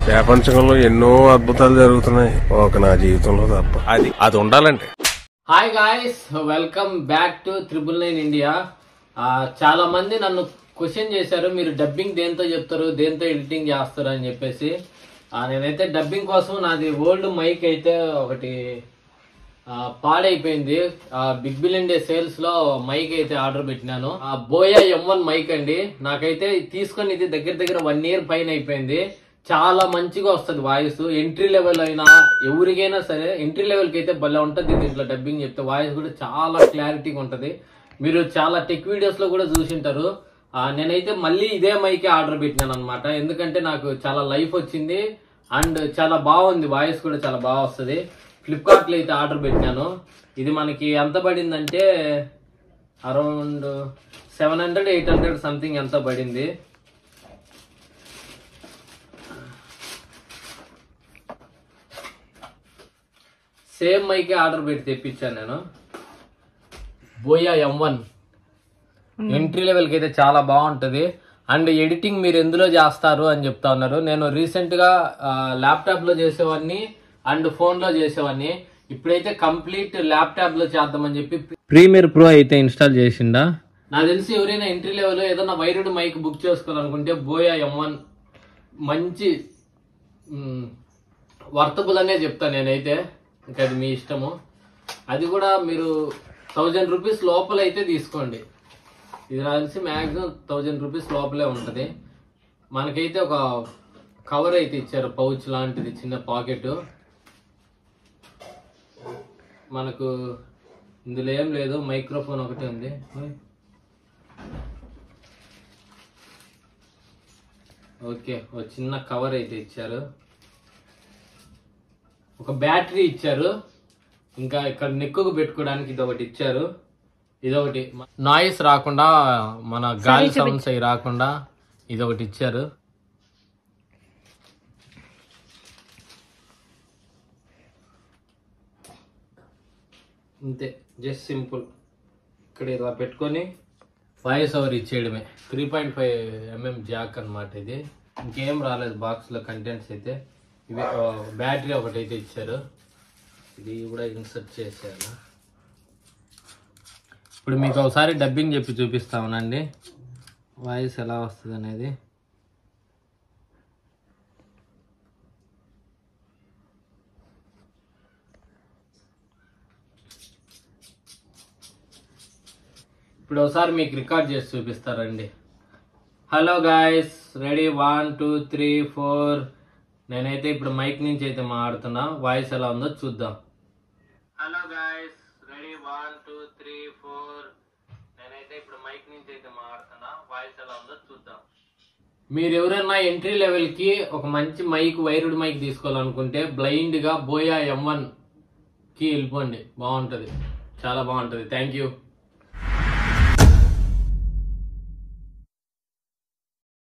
ప్రపంచంలో ఎన్నో అద్భుతాలు జరుగుతున్నాయి, ఒక నా జీవితంలో తప్ప. అది ఉండాలంటే. Hi guys, welcome back to 999 India. చాలా మంది నన్ను క్వశ్చన్ చేశారు, మీరు డబ్బింగ్ దేంతో చెప్తారు, దేంతో ఎడిటింగ్ చేస్తారు అని చెప్పేసి. నేనైతే డబ్బింగ్ కోసం నాది ఓల్డ్ మైక్ అయితే ఒకటి పాడైపోయింది. బిగ్ బిలియన్ డే సేల్స్ లో మైక్ అయితే ఆర్డర్ పెట్టినాను. బోయా M1 మైక్ అండి. నాకైతే తీసుకొని ఇది దగ్గర 1 year పైన అయిపోయింది. చాలా మంచిగా వస్తుంది వాయిస్. ఎంట్రీ లెవెల్ అయినా ఎవరికైనా సరే ఎంట్రీ లెవెల్ కి అయితే భలే ఉంటుంది. దీంట్లో డబ్బింగ్ చెప్తే వాయిస్ కూడా చాలా క్లారిటీగా ఉంటది. మీరు చాలా టెక్ వీడియోస్ లో కూడా చూసింటారు. నేనైతే మళ్ళీ ఇదే మైకే ఆర్డర్ పెట్టినాను అనమాట. ఎందుకంటే నాకు చాలా లైఫ్ వచ్చింది అండ్ చాలా బాగుంది, వాయిస్ కూడా చాలా బాగా వస్తుంది. ఫ్లిప్కార్ట్ లో అయితే ఆర్డర్ పెట్టినాను. ఇది మనకి ఎంత పడిందంటే అరౌండ్ 700-800 సంథింగ్ ఎంత పడింది. సేమ్ మైకే ఆర్డర్ పెట్టి తెప్పించాను నేను. బోయా M1 ఎంట్రీ లెవెల్ కి అయితే చాలా బాగుంటది. అండ్ ఎడిటింగ్ మీరు ఎందులో చేస్తారు అని చెప్తా ఉన్నారు. నేను రీసెంట్ గా ల్యాప్టాప్ లో చేసేవాడిని అండ్ ఫోన్ లో చేసేవాడిని. ఇప్పుడైతే కంప్లీట్ ల్యాప్టాప్ లో చేద్దామని చెప్పి ప్రీమియర్ ప్రో అయితే ఇన్స్టాల్ చేసిండా. నాకు తెలిసి ఎవరైనా ఎంట్రీ లెవెల్ ఏదైనా వైర్డ్ మైక్ బుక్ చేసుకోవాలనుకుంటే బోయా M1 మంచి వర్తబుల్ అనే చెప్తాను నేనైతే. ఇంకా అది మీ ఇష్టము. అది కూడా మీరు 1000 రూపీస్ లోపల అయితే తీసుకోండి. ఇది నాకు తెలిసి మ్యాక్సిమం 1000 రూపీస్ లోపలే ఉంటుంది. మనకైతే ఒక కవర్ అయితే ఇచ్చారు, పౌచ్ లాంటిది, చిన్న పాకెట్. మనకు ఇందులో ఏం లేదు, మైక్రోఫోన్ ఒకటి ఉంది. ఓకే, ఒక చిన్న కవర్ అయితే ఇచ్చారు, ఒక బ్యాటరీ ఇచ్చారు, ఇంకా ఇక్కడ నెక్కుకు పెట్టుకోవడానికి ఇది ఒకటి ఇచ్చారు. ఇదొకటి నాయిస్ రాకుండా, మన గాలి సౌండ్స్ అవి రాకుండా ఇదొకటి ఇచ్చారు. అంతే, జస్ట్ సింపుల్. ఇక్కడ ఇలా పెట్టుకొని వాయిస్ ఓవర్ ఇచ్చేయడమే. 3.5mm జాక్ అనమాట ఇది. ఇంకేం రాలేదు బాక్స్ లో కంటెంట్స్ అయితే. ఇవి బ్యాటరీ ఒకటి అయితే ఇచ్చారు, ఇది కూడా ఇన్సర్ట్ చేశారు. ఇప్పుడు మీకు ఒకసారి డబ్బింగ్ చెప్పి చూపిస్తామనండి, వాయిస్ ఎలా వస్తుంది అనేది. ఇప్పుడు ఒకసారి మీకు రికార్డ్ చేసి చూపిస్తారండి. Hello guys, ready 1 2 3 4. నేనైతే ఇప్పుడు మైక్ నుంచి అయితే మాట్లాడుతున్నా, వాయిస్ ఎలా ఉందో చూద్దాం. Hello guys, ready 1 2 3 4. నేనైతే ఇప్పుడు మైక్ నుంచి అయితే మాట్లాడుతున్నా, వాయిస్ ఎలా ఉందో చూద్దాం. మీరు ఎవరైనా ఎంట్రీ లెవెల్ కి ఒక మంచి మైక్, వైర్డ్ మైక్ తీసుకోవాలనుకుంటే బ్లైండ్ గా బోయా M1 కి వెళ్ళిపోండి, బాగుంటది, చాలా బాగుంటది. Thank you.